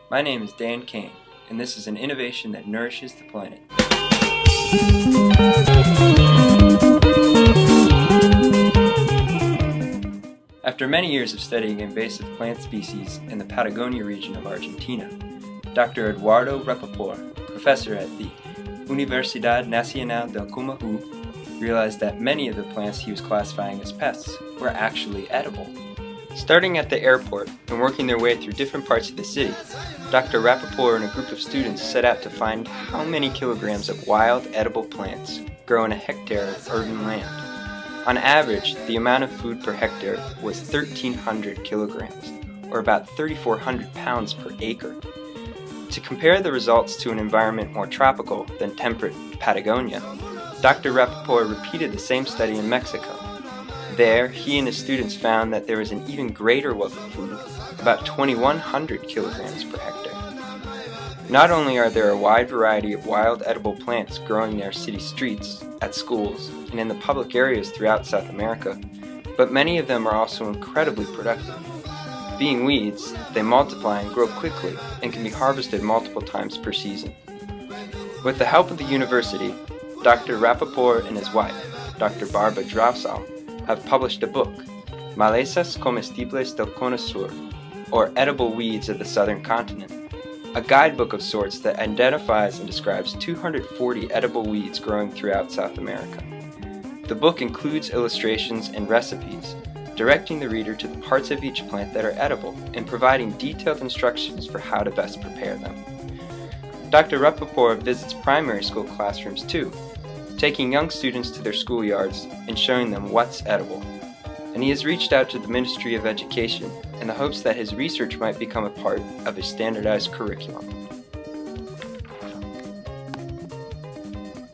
My name is Dan Kane, and this is an innovation that nourishes the planet. After many years of studying invasive plant species in the Patagonia region of Argentina, Dr. Eduardo Rapoport, professor at the Universidad Nacional del Comahue, realized that many of the plants he was classifying as pests were actually edible. Starting at the airport and working their way through different parts of the city, Dr. Rapoport and a group of students set out to find how many kilograms of wild edible plants grow in a hectare of urban land. On average, the amount of food per hectare was 1,300 kilograms, or about 3,400 pounds per acre. To compare the results to an environment more tropical than temperate Patagonia, Dr. Rapoport repeated the same study in Mexico. There, he and his students found that there was an even greater wealth of food, about 2,100 kilograms per hectare. Not only are there a wide variety of wild edible plants growing near city streets, at schools, and in the public areas throughout South America, but many of them are also incredibly productive. Being weeds, they multiply and grow quickly and can be harvested multiple times per season. With the help of the university, Dr. Rapoport and his wife, Dr. Barbara Drausal, have published a book, Malezas Comestibles del Cono Sur, or Edible Weeds of the Southern Continent, a guidebook of sorts that identifies and describes 240 edible weeds growing throughout South America. The book includes illustrations and recipes, directing the reader to the parts of each plant that are edible and providing detailed instructions for how to best prepare them. Dr. Rapoport visits primary school classrooms too, taking young students to their schoolyards and showing them what's edible. And he has reached out to the Ministry of Education in the hopes that his research might become a part of his standardized curriculum.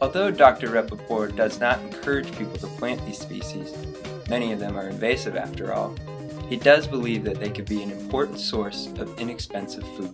Although Dr. Rapoport does not encourage people to plant these species, many of them are invasive after all, he does believe that they could be an important source of inexpensive food.